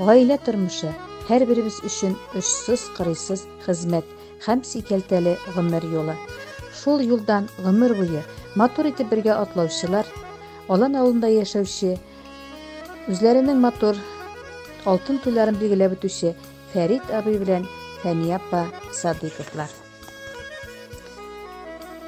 Гаилә тормышы һәрберебез өчен очсыз-кырыйсыз хезмәт һәм сикәлтәле гомер юлы. Шул юлдан гомер буе матур итеп бергә атлаучылар, Алан авылында яшәүче, үзләренең матур алтын туйларын билгеләп үтүче Фәрит абый белән Фәния апа Садыйковлар.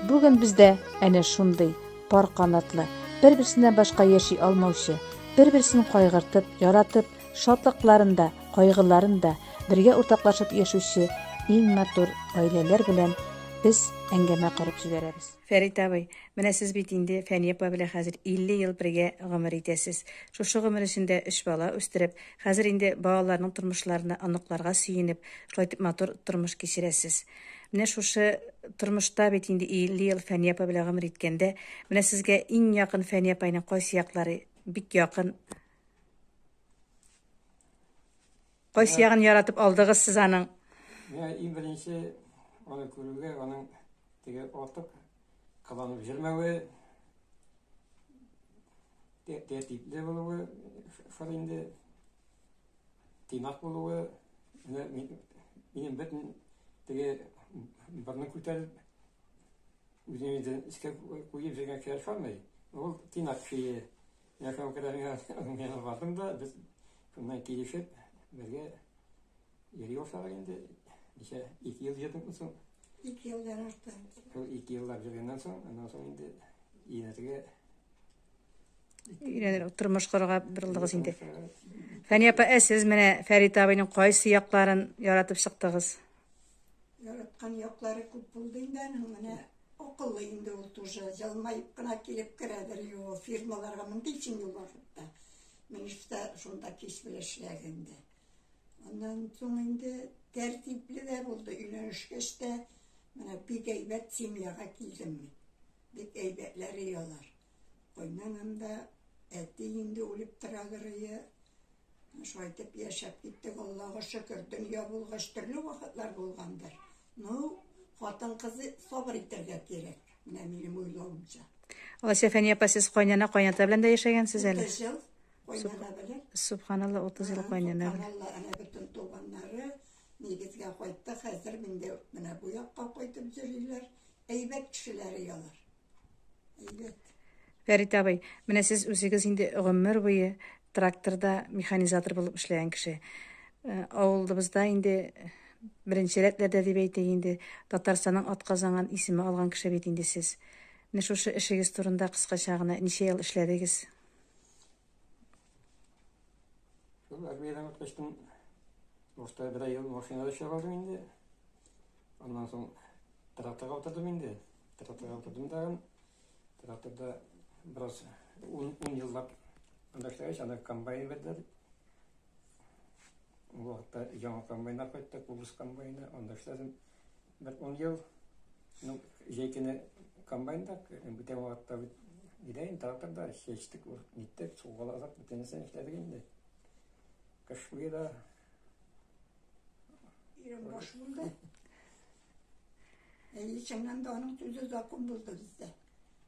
Бүген бездә әнә шундый пар канатлы, бер-берсеннән башка яши алмаучы, бер-берсен кайгыртып, яратып, шатлыкларында, кайгыларында бергә уртаклашып яшәүче иң матур гаиләләр белән biz әңгәмә корып җибәрәбез. Фәрит абый, менә сез бит инде Фәния апа белән хәзер 50 ел бергә гомер итәсез. Шушы гомер эчендә 3 бала үстереп, хәзер инде балаларның тормышларына, аныкларга сөенеп, шулай итеп матур тормыш кичерәсез. Менә шушы тормышта бит инде 50 ел Фәния апа белән гомер иткәндә, менә сезгә иң якын Фәния апаның кайсы яклары бик якын? Кайсы ягын яратып алдыгыз сез аның? Иң беренче аны күрүгә, аның теге артык кыланып җирмәве, тәртипле булуы, фаринде тыйнак булуы, минем бөтен теге барны күтәреп, үземне искә куеп җиргә кирәк фармый. Ул тыйнак шие. Якын кадәргә мен бардым да, без шуннан килешеп, бергә йөри башладык инде. 2 ел җитеп соң. 2 елдан артык. 2 еллар җөргәннән соң, аннан соң инде ияргә тормыш корырга борылдыгыз инде. Фәния апа, сез менә Фәрит абыйның кайсы якларын яратып чыктыгыз? Яраткан яклары күп булды инде, менә акыллы инде ул тоже, җылмайып кына килеп керәдер, фирмаларга мондый өчен юлларда. Мин шунда кич белән эшләгәндә. Ondan sonra indi tertipli de oldu. Üniversitede bir eybet simyaga kildim. Bir eybetleri yiyorlar. Ondan da etti indi olup tırağırıyı. Şaytip yaşap gittik. Allah'a şükür. Dünya bulgaç türlü vakitler bulgandır. Hatın kızı sabır ettirge gerek. Benim uyduğumca. Алайса, Фәния апа, сез кайнана, кайната белән дә яшәгәнсез әле? 30 ел кайнана белән. Субханалла, 30 ел кайнана. Туганнары нигезгә кайтты. Хәзер миндә менә бу якка кайтып йөриләр. Әйбәт кешеләр ялар. Әйбәт. Фәрит абый, менә сез үзегез инде гомер буе тракторда механизатор булып эшләгән кеше. Авылыбызда инде беренче рәтләрдә дип әйтик инде Татарстанның атказанган исеме алган кеше бит инде сез. Менә шушы эшегез турында кыскача гына ничә ел эшләдегез? Армиядан качтым. Орта 1 ел машинада эшләдем инде. Аннан соң тракторга утырдым инде. Тракторга утырдым да, тракторда biraz 10 yıllar анда эшләгәч, анда комбайн бетләр. Ул вакытта яңа комбайннар кайтты, кубус комбайны, анда эшләдем. 10 ел. Ну, җәйкене комбайнда, бүтән вакытта идән тракторда эшләштек, ниттек, сугалазак бүтәнсен эшләдек инде. Кыш буена İrem boş buldu. İçimden de onun sözü zakon buldu bizde.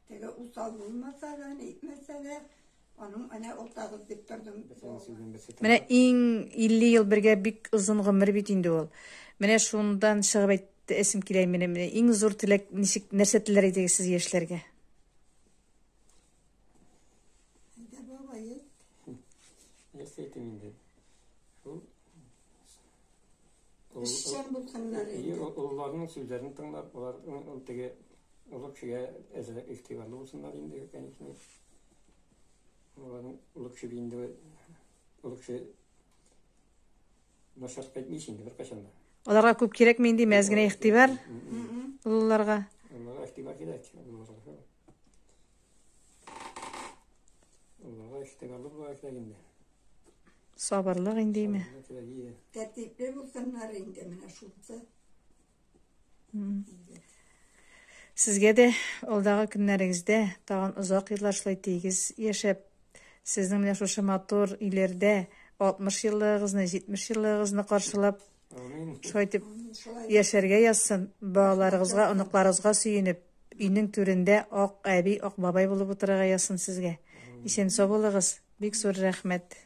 Tege usal bulmasa da, ne etmese de, onun ortağız deyip durdum. Менә иң 50 ел бергә бик озын гомер бит инде ул. Менә шундан чыгып әйтте, эсим килә менә иң зур теләк ничек нәрсә теләр идегез сез яшьләргә? Әйдә бабай. Ясәйтем инде. İşçen bulsunlar. Onların sözlerini tınlap, onlar teге uluq şeye əzələk ihtivarlı olsunlar indi. Onların uluq şebi indi, uluq şe naşart qaytmıyış indi bir qaşanda. Аларга күп кирәкме инде мәзгенә ихтибар? Улларга. Onlara ihtibar kирәк. Onlara ihtibarlı булак инде. Сабырлык индеме? Tertipli bulsunlar indi менә шунсы. Сезгә дә алдагы көннәрегездә тагын озак еллар шулай тигез яшәп, сезнең менә шушы матур иләрдә 60 еллыгызны, 70 еллыгызны каршылап, шулай итеп яшәргә язсын, балаларыгызга, оныкларыгызга сөенеп, өйнең түрендә ак әби, ак бабай булып утырырга язсын сезгә. Исән сау булыгыз. Бик зур рәхмәт.